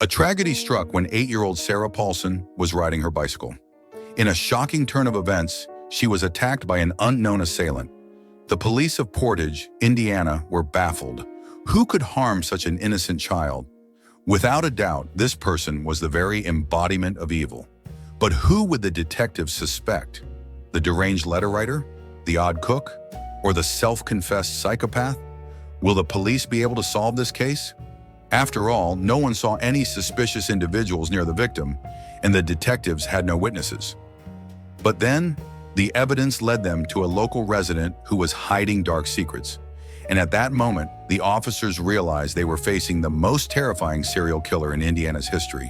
A tragedy struck when 8-year-old Sarah Paulson was riding her bicycle. In a shocking turn of events, she was attacked by an unknown assailant. The police of Portage, Indiana, were baffled. Who could harm such an innocent child? Without a doubt, this person was the very embodiment of evil. But who would the detectives suspect? The deranged letter writer? The odd cook? Or the self-confessed psychopath? Will the police be able to solve this case? After all, no one saw any suspicious individuals near the victim, and the detectives had no witnesses. But then, the evidence led them to a local resident who was hiding dark secrets. And at that moment, the officers realized they were facing the most terrifying serial killer in Indiana's history.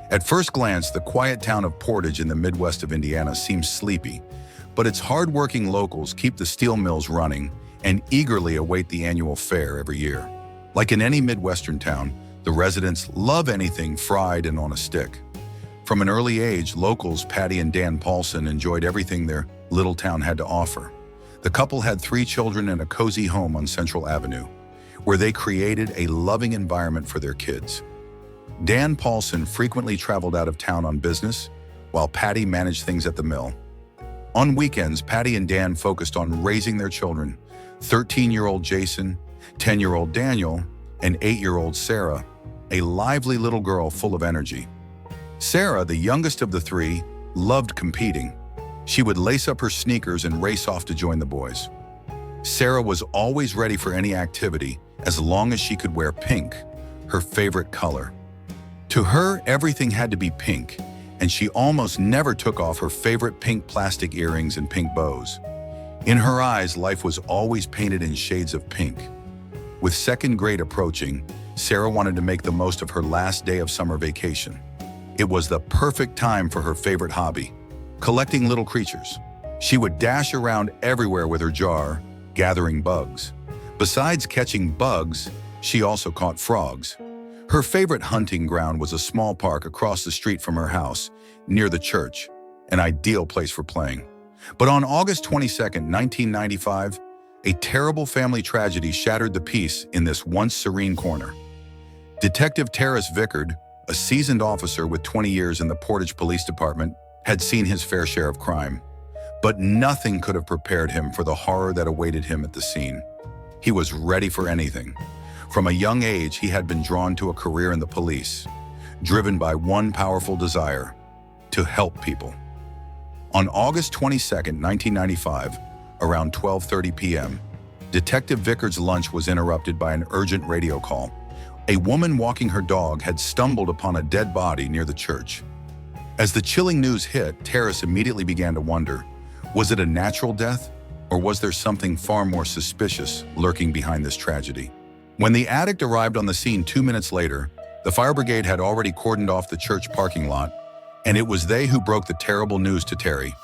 At first glance, the quiet town of Portage in the Midwest of Indiana seems sleepy, but its hard-working locals keep the steel mills running and eagerly await the annual fair every year. Like in any Midwestern town, the residents love anything fried and on a stick. From an early age, locals Patty and Dan Paulson enjoyed everything their little town had to offer. The couple had 3 children and a cozy home on Central Avenue, where they created a loving environment for their kids. Dan Paulson frequently traveled out of town on business, while Patty managed things at the mill. On weekends, Patty and Dan focused on raising their children, 13-year-old Jason, 10-year-old Daniel, and 8-year-old Sarah, a lively little girl full of energy. Sarah, the youngest of the 3, loved competing. She would lace up her sneakers and race off to join the boys. Sarah was always ready for any activity as long as she could wear pink, her favorite color. To her, everything had to be pink, and she almost never took off her favorite pink plastic earrings and pink bows. In her eyes, life was always painted in shades of pink. With second grade approaching, Sarah wanted to make the most of her last day of summer vacation. It was the perfect time for her favorite hobby, collecting little creatures. She would dash around everywhere with her jar, gathering bugs. Besides catching bugs, she also caught frogs. Her favorite hunting ground was a small park across the street from her house, near the church, an ideal place for playing. But on August 22, 1995, a terrible family tragedy shattered the peace in this once serene corner. Detective Terrace Vickard, a seasoned officer with 20 years in the Portage Police Department, had seen his fair share of crime. But nothing could have prepared him for the horror that awaited him at the scene. He was ready for anything. From a young age, he had been drawn to a career in the police, driven by one powerful desire: to help people. On August 22, 1995, around 12:30 p.m., Detective Vickard's lunch was interrupted by an urgent radio call. A woman walking her dog had stumbled upon a dead body near the church. As the chilling news hit, Terrace immediately began to wonder, was it a natural death, or was there something far more suspicious lurking behind this tragedy? When the addict arrived on the scene 2 minutes later, the fire brigade had already cordoned off the church parking lot, and it was they who broke the terrible news to Terry.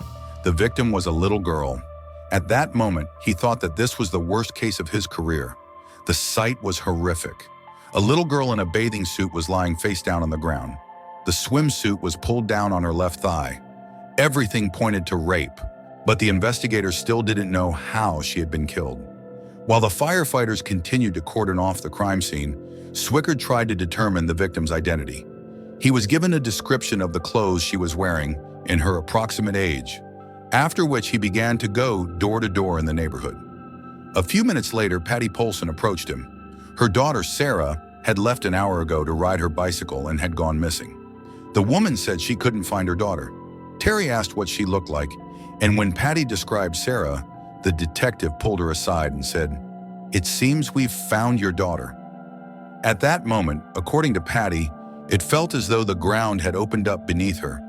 The victim was a little girl. At that moment, he thought that this was the worst case of his career. The sight was horrific. A little girl in a bathing suit was lying face down on the ground. The swimsuit was pulled down on her left thigh. Everything pointed to rape, but the investigators still didn't know how she had been killed. While the firefighters continued to cordon off the crime scene, Swickard tried to determine the victim's identity. He was given a description of the clothes she was wearing and her approximate age, after which he began to go door to door in the neighborhood. A few minutes later, Patty Paulson approached him. Her daughter, Sarah, had left an hour ago to ride her bicycle and had gone missing. The woman said she couldn't find her daughter. Terry asked what she looked like, and when Patty described Sarah, the detective pulled her aside and said, "It seems we've found your daughter." At that moment, according to Patty, it felt as though the ground had opened up beneath her.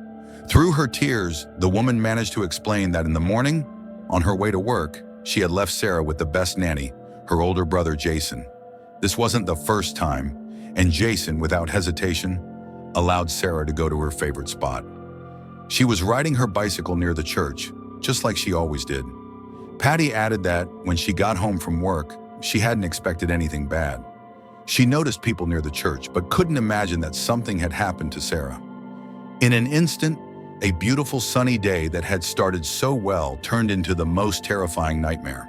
Through her tears, the woman managed to explain that in the morning, on her way to work, she had left Sarah with the best nanny, her older brother Jason. This wasn't the first time, and Jason, without hesitation, allowed Sarah to go to her favorite spot. She was riding her bicycle near the church, just like she always did. Patty added that when she got home from work, she hadn't expected anything bad. She noticed people near the church, but couldn't imagine that something had happened to Sarah. In an instant, a beautiful sunny day that had started so well turned into the most terrifying nightmare.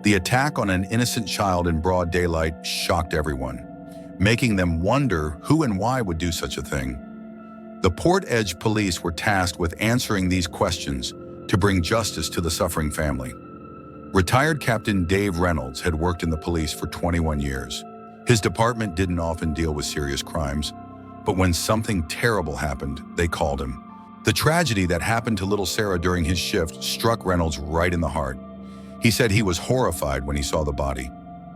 The attack on an innocent child in broad daylight shocked everyone. making them wonder who and why would do such a thing. The Port Edge police were tasked with answering these questions to bring justice to the suffering family. Retired Captain Dave Reynolds had worked in the police for 21 years. His department didn't often deal with serious crimes, but when something terrible happened, they called him. The tragedy that happened to little Sarah during his shift struck Reynolds right in the heart. He said he was horrified when he saw the body.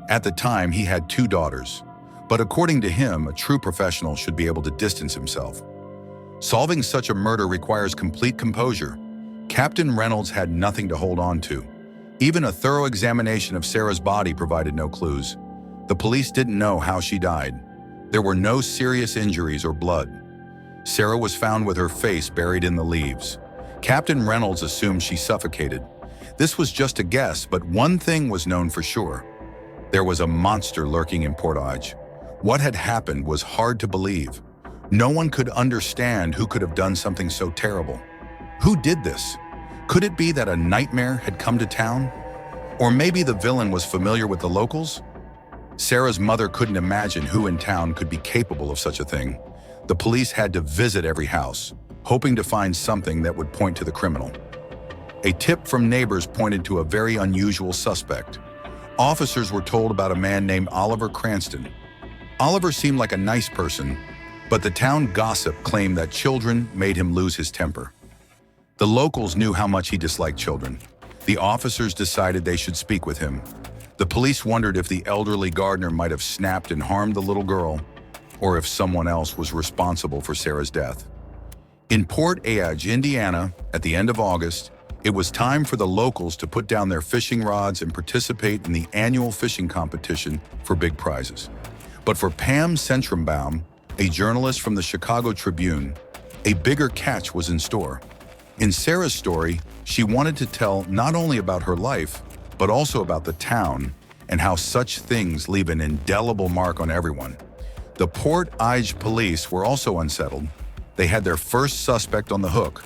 At the time, he had 2 daughters, but according to him, a true professional should be able to distance himself. Solving such a murder requires complete composure. Captain Reynolds had nothing to hold on to. Even a thorough examination of Sarah's body provided no clues. The police didn't know how she died. There were no serious injuries or blood. Sarah was found with her face buried in the leaves. Captain Reynolds assumed she suffocated. This was just a guess, but one thing was known for sure. There was a monster lurking in Portage. What had happened was hard to believe. No one could understand who could have done something so terrible. Who did this? Could it be that a nightmare had come to town? Or maybe the villain was familiar with the locals? Sarah's mother couldn't imagine who in town could be capable of such a thing. The police had to visit every house, hoping to find something that would point to the criminal. A tip from neighbors pointed to a very unusual suspect. Officers were told about a man named Oliver Cranston. Oliver seemed like a nice person, but the town gossip claimed that children made him lose his temper. The locals knew how much he disliked children. The officers decided they should speak with him. The police wondered if the elderly gardener might have snapped and harmed the little girl, or if someone else was responsible for Sarah's death. In Port Edge, Indiana, at the end of August, it was time for the locals to put down their fishing rods and participate in the annual fishing competition for big prizes. But for Pam Centrumbaum, a journalist from the Chicago Tribune, a bigger catch was in store. In Sarah's story, she wanted to tell not only about her life, but also about the town and how such things leave an indelible mark on everyone. The Port Edge police were also unsettled. They had their first suspect on the hook,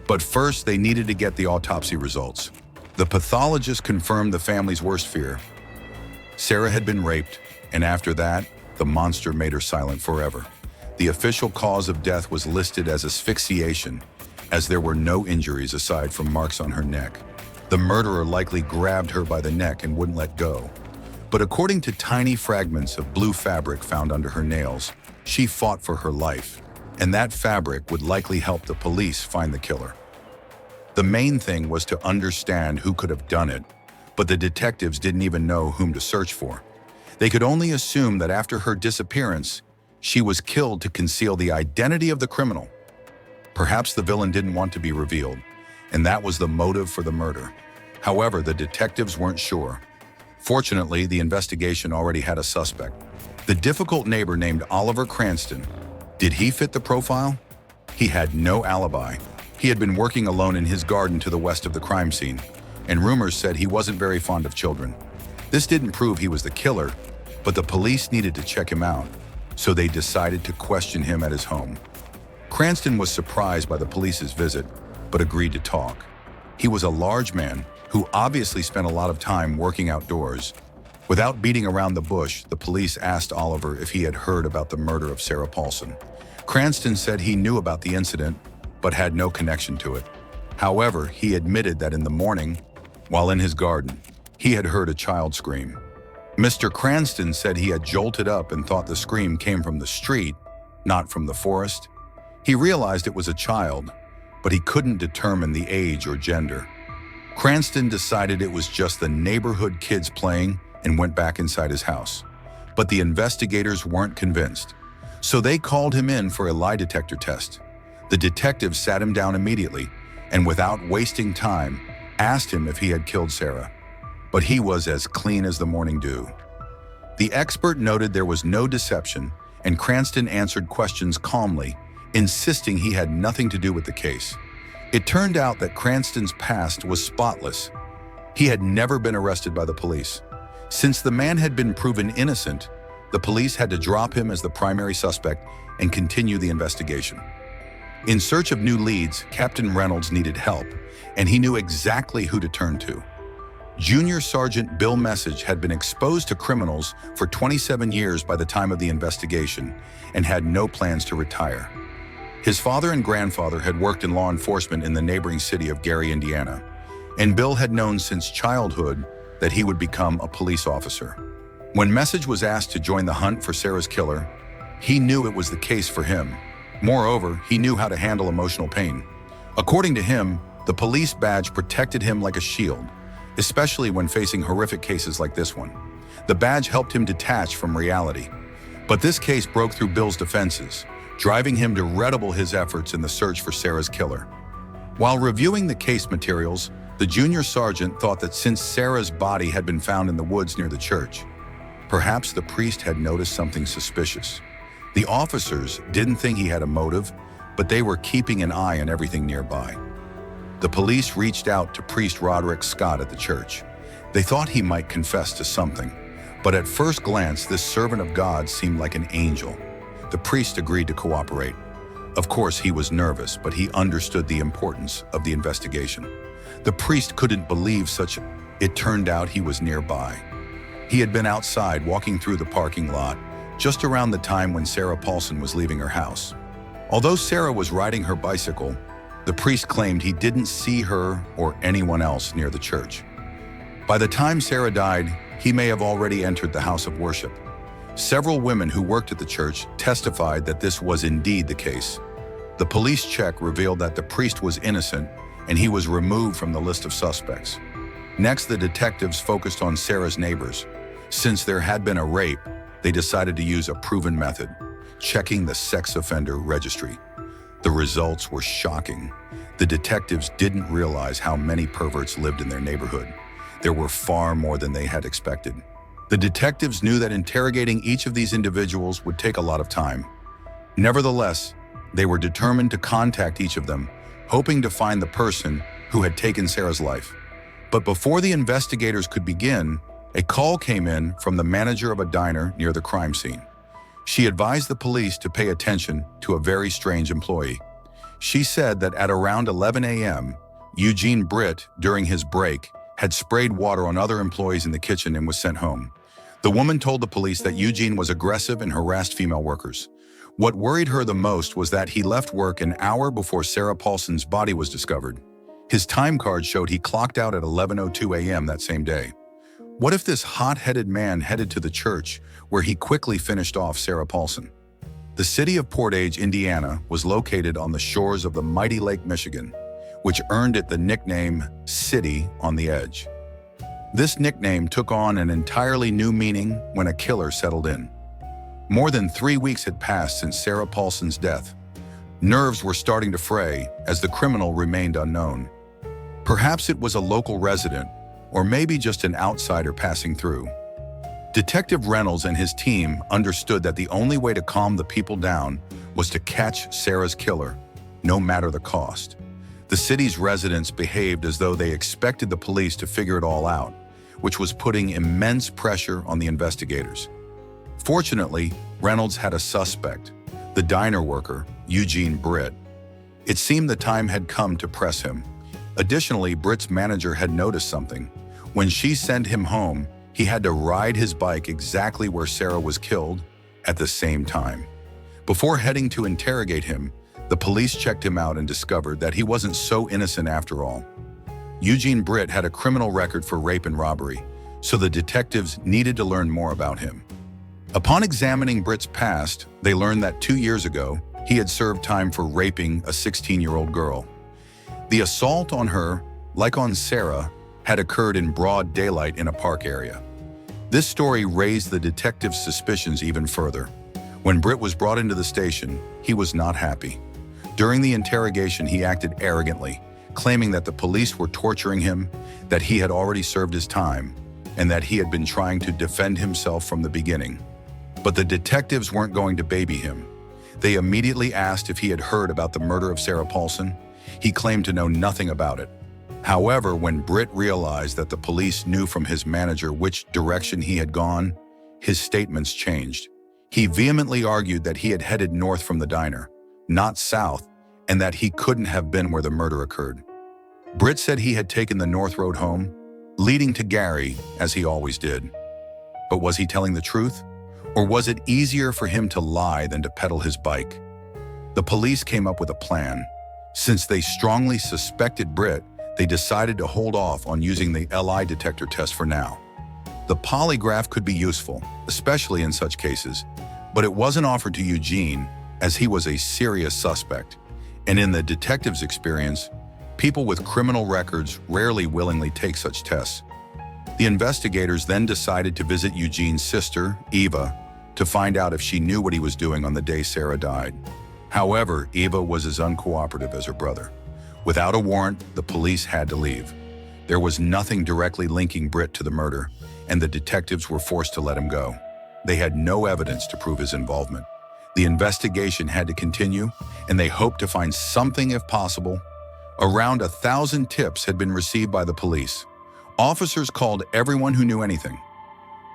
but first they needed to get the autopsy results. The pathologist confirmed the family's worst fear. Sarah had been raped, and after that, the monster made her silent forever. The official cause of death was listed as asphyxiation, as there were no injuries aside from marks on her neck. The murderer likely grabbed her by the neck and wouldn't let go. But according to tiny fragments of blue fabric found under her nails, she fought for her life, and that fabric would likely help the police find the killer. The main thing was to understand who could have done it, but the detectives didn't even know whom to search for. They could only assume that after her disappearance, she was killed to conceal the identity of the criminal. Perhaps the villain didn't want to be revealed, and that was the motive for the murder. However, the detectives weren't sure. Fortunately, the investigation already had a suspect. The difficult neighbor named Oliver Cranston. Did he fit the profile? He had no alibi. He had been working alone in his garden to the west of the crime scene, and rumors said he wasn't very fond of children. This didn't prove he was the killer, but the police needed to check him out, so they decided to question him at his home. Cranston was surprised by the police's visit, but agreed to talk. He was a large man who obviously spent a lot of time working outdoors. Without beating around the bush, the police asked Oliver if he had heard about the murder of Sarah Paulson. Cranston said he knew about the incident, but had no connection to it. However, he admitted that in the morning, while in his garden, he had heard a child scream. Mr. Cranston said he had jolted up and thought the scream came from the street, not from the forest. He realized it was a child, but he couldn't determine the age or gender. Cranston decided it was just the neighborhood kids playing and went back inside his house. But the investigators weren't convinced, so they called him in for a lie detector test. The detective sat him down immediately and, without wasting time, asked him if he had killed Sarah. But he was as clean as the morning dew. The expert noted there was no deception, and Cranston answered questions calmly, insisting he had nothing to do with the case. It turned out that Cranston's past was spotless. He had never been arrested by the police. Since the man had been proven innocent, the police had to drop him as the primary suspect and continue the investigation. In search of new leads, Captain Reynolds needed help, and he knew exactly who to turn to. Junior Sergeant Bill Message had been exposed to criminals for 27 years by the time of the investigation and had no plans to retire. His father and grandfather had worked in law enforcement in the neighboring city of Gary, Indiana, and Bill had known since childhood that he would become a police officer. When Message was asked to join the hunt for Sarah's killer, he knew it was the case for him. Moreover, he knew how to handle emotional pain. According to him, the police badge protected him like a shield, especially when facing horrific cases like this one. The badge helped him detach from reality. But this case broke through Bill's defenses, driving him to redouble his efforts in the search for Sarah's killer. While reviewing the case materials, the junior sergeant thought that since Sarah's body had been found in the woods near the church, perhaps the priest had noticed something suspicious. The officers didn't think he had a motive, but they were keeping an eye on everything nearby. The police reached out to Priest Roderick Scott at the church. They thought he might confess to something, but at first glance, this servant of God seemed like an angel. The priest agreed to cooperate. Of course, he was nervous, but he understood the importance of the investigation. The priest couldn't believe it turned out he was nearby. He had been outside walking through the parking lot just around the time when Sarah Paulson was leaving her house. Although Sarah was riding her bicycle, the priest claimed he didn't see her or anyone else near the church. By the time Sarah died, he may have already entered the house of worship. Several women who worked at the church testified that this was indeed the case. The police check revealed that the priest was innocent and he was removed from the list of suspects. Next, the detectives focused on Sarah's neighbors. Since there had been a rape, they decided to use a proven method, checking the sex offender registry. The results were shocking. The detectives didn't realize how many perverts lived in their neighborhood. There were far more than they had expected. The detectives knew that interrogating each of these individuals would take a lot of time. Nevertheless, they were determined to contact each of them, hoping to find the person who had taken Sarah's life. But before the investigators could begin, a call came in from the manager of a diner near the crime scene. She advised the police to pay attention to a very strange employee. She said that at around 11 a.m., Eugene Britt, during his break, had sprayed water on other employees in the kitchen and was sent home. The woman told the police that Eugene was aggressive and harassed female workers. What worried her the most was that he left work an hour before Sarah Paulson's body was discovered. His time card showed he clocked out at 11:02 a.m. that same day. What if this hot-headed man headed to the church, where he quickly finished off Sarah Paulson? The city of Portage, Indiana, was located on the shores of the mighty Lake Michigan, which earned it the nickname City on the Edge. This nickname took on an entirely new meaning when a killer settled in. More than 3 weeks had passed since Sarah Paulson's death. Nerves were starting to fray as the criminal remained unknown. Perhaps it was a local resident, or maybe just an outsider passing through. Detective Reynolds and his team understood that the only way to calm the people down was to catch Sarah's killer, no matter the cost. The city's residents behaved as though they expected the police to figure it all out, which was putting immense pressure on the investigators. Fortunately, Reynolds had a suspect, the diner worker, Eugene Britt. It seemed the time had come to press him. Additionally, Britt's manager had noticed something. When she sent him home, he had to ride his bike exactly where Sarah was killed at the same time. Before heading to interrogate him, the police checked him out and discovered that he wasn't so innocent after all. Eugene Britt had a criminal record for rape and robbery, so the detectives needed to learn more about him. Upon examining Britt's past, they learned that 2 years ago, he had served time for raping a 16-year-old girl. The assault on her, like on Sarah, had occurred in broad daylight in a park area. This story raised the detective's suspicions even further. When Britt was brought into the station, he was not happy. During the interrogation, he acted arrogantly, claiming that the police were torturing him, that he had already served his time, and that he had been trying to defend himself from the beginning. But the detectives weren't going to baby him. They immediately asked if he had heard about the murder of Sarah Paulson. He claimed to know nothing about it. However, when Britt realized that the police knew from his manager which direction he had gone, his statements changed. He vehemently argued that he had headed north from the diner, not south, and that he couldn't have been where the murder occurred. Britt said he had taken the North Road home, leading to Gary, as he always did. But was he telling the truth? Or was it easier for him to lie than to pedal his bike? The police came up with a plan. Since they strongly suspected Britt, they decided to hold off on using the lie detector test for now. The polygraph could be useful, especially in such cases, but it wasn't offered to Eugene as he was a serious suspect. And in the detective's experience, people with criminal records rarely willingly take such tests. The investigators then decided to visit Eugene's sister, Eva, to find out if she knew what he was doing on the day Sarah died. However, Eva was as uncooperative as her brother. Without a warrant, the police had to leave. There was nothing directly linking Britt to the murder, and the detectives were forced to let him go. They had no evidence to prove his involvement. The investigation had to continue, and they hoped to find something if possible. Around 1,000 tips had been received by the police. Officers called everyone who knew anything.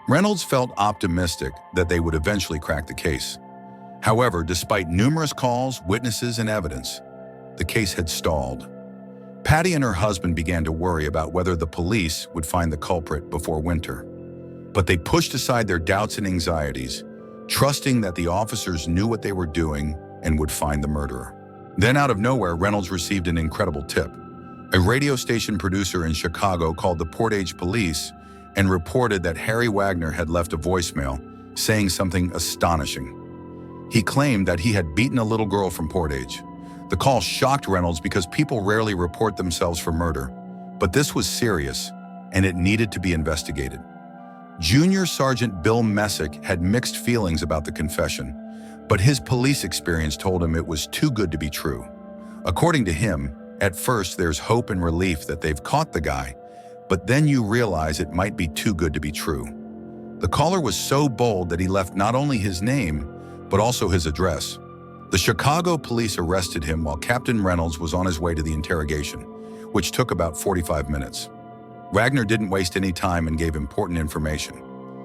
Reynolds felt optimistic that they would eventually crack the case. However, despite numerous calls, witnesses, and evidence, the case had stalled. Patty and her husband began to worry about whether the police would find the culprit before winter. But they pushed aside their doubts and anxieties, trusting that the officers knew what they were doing and would find the murderer. Then out of nowhere, Reynolds received an incredible tip. A radio station producer in Chicago called the Portage police and reported that Harry Wagner had left a voicemail saying something astonishing. He claimed that he had beaten a little girl from Portage. The call shocked Reynolds because people rarely report themselves for murder, but this was serious and it needed to be investigated. Junior Sergeant Bill Messick had mixed feelings about the confession, but his police experience told him it was too good to be true. According to him, at first there's hope and relief that they've caught the guy, but then you realize it might be too good to be true. The caller was so bold that he left not only his name, but also his address. The Chicago police arrested him while Captain Reynolds was on his way to the interrogation, which took about 45 minutes. Wagner didn't waste any time and gave important information.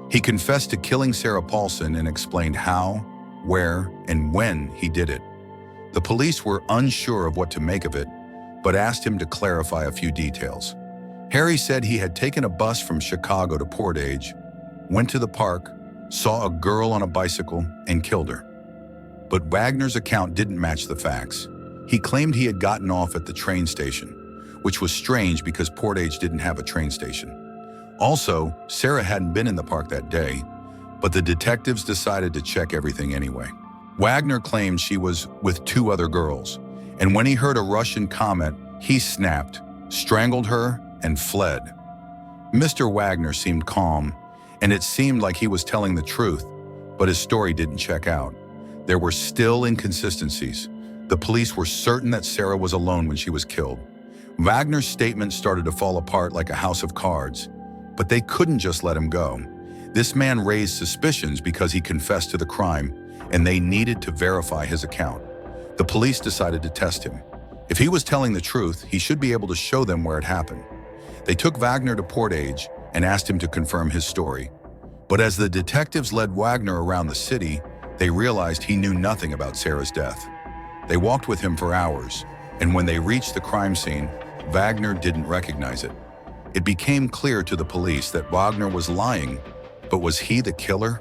He confessed to killing Sarah Paulson and explained how, where, and when he did it. The police were unsure of what to make of it, but asked him to clarify a few details. Harry said he had taken a bus from Chicago to Portage, went to the park, saw a girl on a bicycle, and killed her. But Wagner's account didn't match the facts. He claimed he had gotten off at the train station, which was strange because Portage didn't have a train station. Also, Sarah hadn't been in the park that day, but the detectives decided to check everything anyway. Wagner claimed she was with 2 other girls, and when he heard a Russian comment, he snapped, strangled her, and fled. Mr. Wagner seemed calm, and it seemed like he was telling the truth, but his story didn't check out. There were still inconsistencies. The police were certain that Sarah was alone when she was killed. Wagner's statement started to fall apart like a house of cards, but they couldn't just let him go. This man raised suspicions because he confessed to the crime, and they needed to verify his account. The police decided to test him. If he was telling the truth, he should be able to show them where it happened. They took Wagner to Portage and asked him to confirm his story. But as the detectives led Wagner around the city, they realized he knew nothing about Sarah's death. They walked with him for hours, and when they reached the crime scene, Wagner didn't recognize it. It became clear to the police that Wagner was lying, but was he the killer?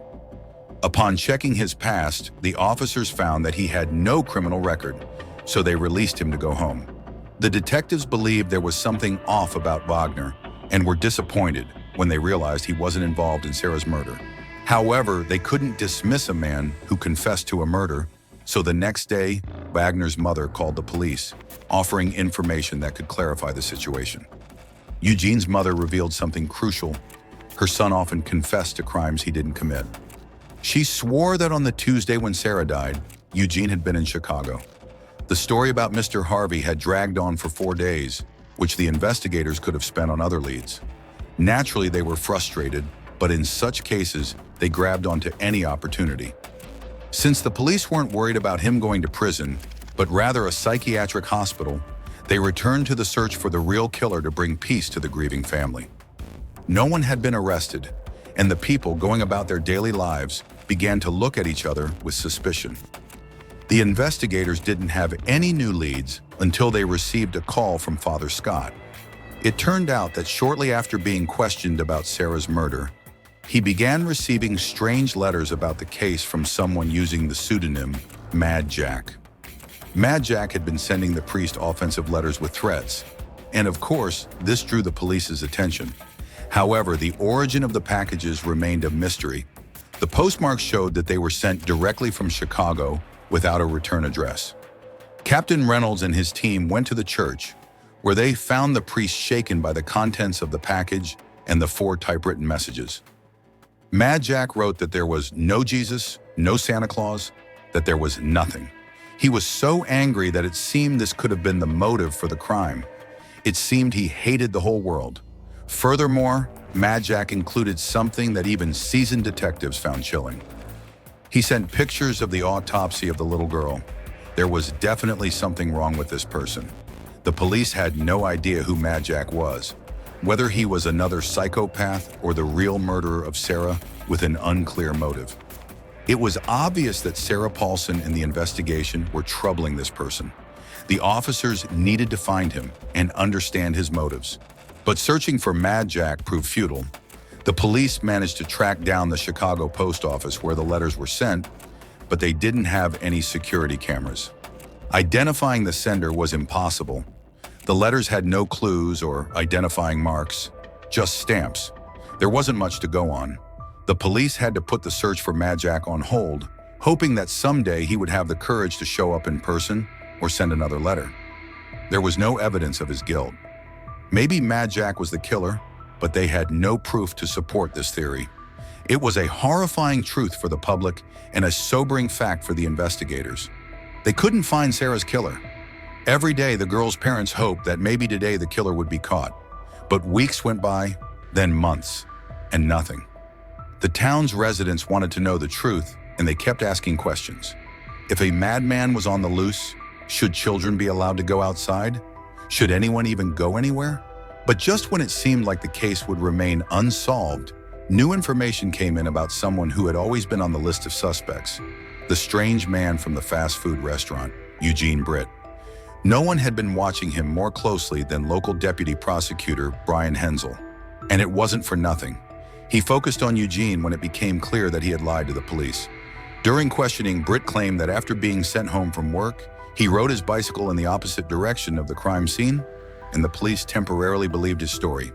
Upon checking his past, the officers found that he had no criminal record, so they released him to go home. The detectives believed there was something off about Wagner and were disappointed when they realized he wasn't involved in Sarah's murder. However, they couldn't dismiss a man who confessed to a murder, so the next day, Wagner's mother called the police, offering information that could clarify the situation. Eugene's mother revealed something crucial. Her son often confessed to crimes he didn't commit. She swore that on the Tuesday when Sarah died, Eugene had been in Chicago. The story about Mr. Harvey had dragged on for 4 days, which the investigators could have spent on other leads. Naturally, they were frustrated, but in such cases, they grabbed onto any opportunity. Since the police weren't worried about him going to prison, but rather a psychiatric hospital, they returned to the search for the real killer to bring peace to the grieving family. No one had been arrested, and the people going about their daily lives began to look at each other with suspicion. The investigators didn't have any new leads until they received a call from Father Scott. It turned out that shortly after being questioned about Sarah's murder, he began receiving strange letters about the case from someone using the pseudonym Mad Jack. Mad Jack had been sending the priest offensive letters with threats, and of course, this drew the police's attention. However, the origin of the packages remained a mystery. The postmarks showed that they were sent directly from Chicago without a return address. Captain Reynolds and his team went to the church, where they found the priest shaken by the contents of the package and the 4 typewritten messages. Mad Jack wrote that there was no Jesus, no Santa Claus, that there was nothing. He was so angry that it seemed this could have been the motive for the crime. It seemed he hated the whole world. Furthermore, Mad Jack included something that even seasoned detectives found chilling. He sent pictures of the autopsy of the little girl. There was definitely something wrong with this person. The police had no idea who Mad Jack was, whether he was another psychopath or the real murderer of Sarah with an unclear motive. It was obvious that Sarah Paulson and the investigation were troubling this person. The officers needed to find him and understand his motives. But searching for Mad Jack proved futile. The police managed to track down the Chicago post office where the letters were sent, but they didn't have any security cameras. Identifying the sender was impossible. The letters had no clues or identifying marks, just stamps. There wasn't much to go on. The police had to put the search for Mad Jack on hold, hoping that someday he would have the courage to show up in person or send another letter. There was no evidence of his guilt. Maybe Mad Jack was the killer, but they had no proof to support this theory. It was a horrifying truth for the public and a sobering fact for the investigators. They couldn't find Sarah's killer. Every day, the girl's parents hoped that maybe today the killer would be caught. But weeks went by, then months, and nothing. The town's residents wanted to know the truth, and they kept asking questions. If a madman was on the loose, should children be allowed to go outside? Should anyone even go anywhere? But just when it seemed like the case would remain unsolved, new information came in about someone who had always been on the list of suspects, the strange man from the fast food restaurant, Eugene Britt. No one had been watching him more closely than local deputy prosecutor Brian Hensel. And it wasn't for nothing. He focused on Eugene when it became clear that he had lied to the police. During questioning, Britt claimed that after being sent home from work, he rode his bicycle in the opposite direction of the crime scene, and the police temporarily believed his story.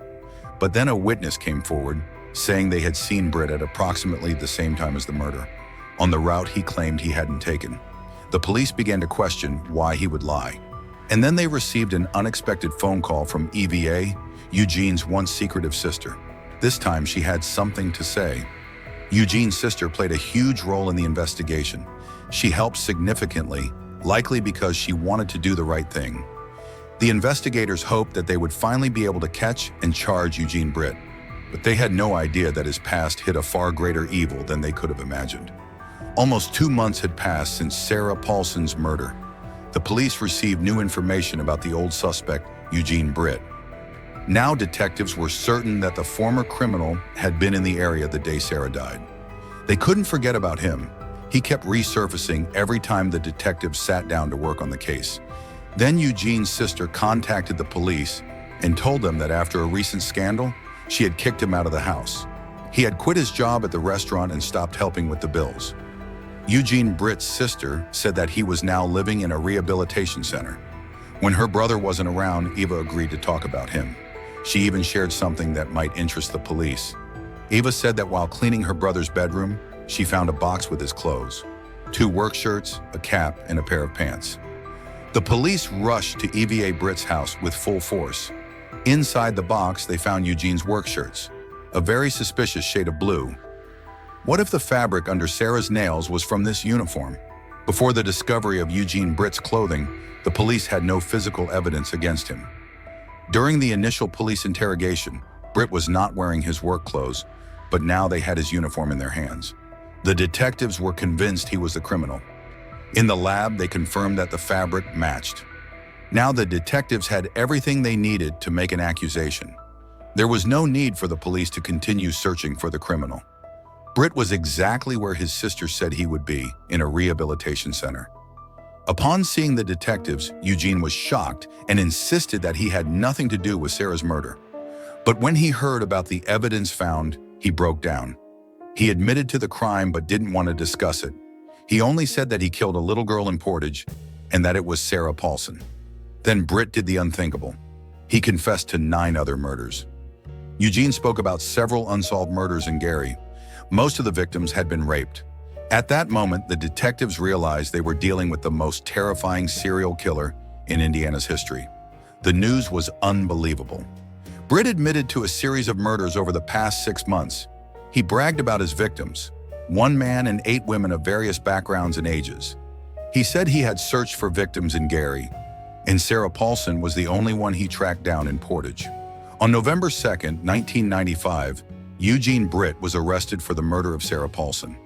But then a witness came forward, saying they had seen Britt at approximately the same time as the murder, on the route he claimed he hadn't taken. The police began to question why he would lie. And then they received an unexpected phone call from EVA, Eugene's once secretive sister. This time she had something to say. Eugene's sister played a huge role in the investigation. She helped significantly, likely because she wanted to do the right thing. The investigators hoped that they would finally be able to catch and charge Eugene Britt, but they had no idea that his past hid a far greater evil than they could have imagined. Almost 2 months had passed since Sarah Paulson's murder. The police received new information about the old suspect, Eugene Britt. Now detectives were certain that the former criminal had been in the area the day Sarah died. They couldn't forget about him. He kept resurfacing every time the detectives sat down to work on the case. Then Eugene's sister contacted the police and told them that after a recent scandal, she had kicked him out of the house. He had quit his job at the restaurant and stopped helping with the bills. Eugene Britt's sister said that he was now living in a rehabilitation center. When her brother wasn't around, Eva agreed to talk about him. She even shared something that might interest the police. Eva said that while cleaning her brother's bedroom, she found a box with his clothes, 2 work shirts, a cap, and a pair of pants. The police rushed to EVA Britt's house with full force. Inside the box, they found Eugene's work shirts, a very suspicious shade of blue. What if the fabric under Sarah's nails was from this uniform? Before the discovery of Eugene Britt's clothing, the police had no physical evidence against him. During the initial police interrogation, Britt was not wearing his work clothes, but now they had his uniform in their hands. The detectives were convinced he was the criminal. In the lab, they confirmed that the fabric matched. Now the detectives had everything they needed to make an accusation. There was no need for the police to continue searching for the criminal. Britt was exactly where his sister said he would be, in a rehabilitation center. Upon seeing the detectives, Eugene was shocked and insisted that he had nothing to do with Sarah's murder. But when he heard about the evidence found, he broke down. He admitted to the crime but didn't want to discuss it. He only said that he killed a little girl in Portage and that it was Sarah Paulson. Then Britt did the unthinkable. He confessed to 9 other murders. Eugene spoke about several unsolved murders in Gary. Most of the victims had been raped. At that moment, the detectives realized they were dealing with the most terrifying serial killer in Indiana's history. The news was unbelievable. Britt admitted to a series of murders over the past 6 months. He bragged about his victims, 1 man and 8 women of various backgrounds and ages. He said he had searched for victims in Gary, and Sarah Paulson was the only one he tracked down in Portage. On November 2, 1995, Eugene Britt was arrested for the murder of Sarah Paulson.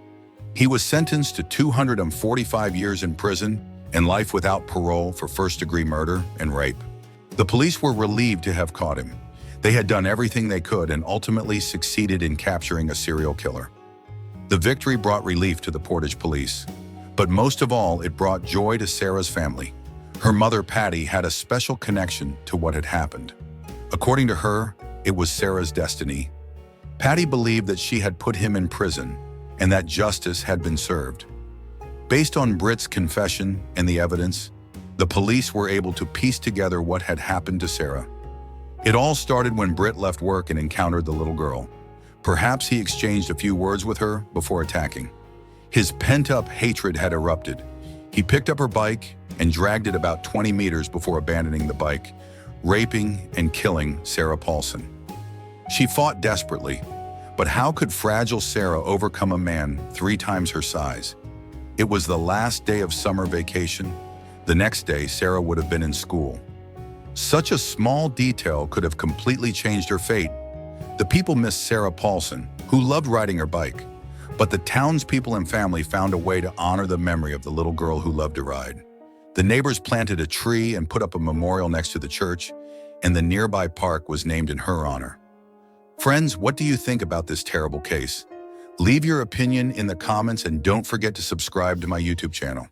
He was sentenced to 245 years in prison and life without parole for first-degree murder and rape. The police were relieved to have caught him. They had done everything they could and ultimately succeeded in capturing a serial killer. The victory brought relief to the Portage police, but most of all, it brought joy to Sarah's family. Her mother, Patty, had a special connection to what had happened. According to her, it was Sarah's destiny. Patty believed that she had put him in prison and that justice had been served. Based on Britt's confession and the evidence, the police were able to piece together what had happened to Sarah. It all started when Britt left work and encountered the little girl. Perhaps he exchanged a few words with her before attacking. His pent-up hatred had erupted. He picked up her bike and dragged it about 20 meters before abandoning the bike, raping and killing Sarah Paulson. She fought desperately, but how could fragile Sarah overcome a man 3 times her size? It was the last day of summer vacation. The next day, Sarah would have been in school. Such a small detail could have completely changed her fate. The people missed Sarah Paulson, who loved riding her bike, but the townspeople and family found a way to honor the memory of the little girl who loved to ride. The neighbors planted a tree and put up a memorial next to the church, and the nearby park was named in her honor. Friends, what do you think about this terrible case? Leave your opinion in the comments and don't forget to subscribe to my YouTube channel.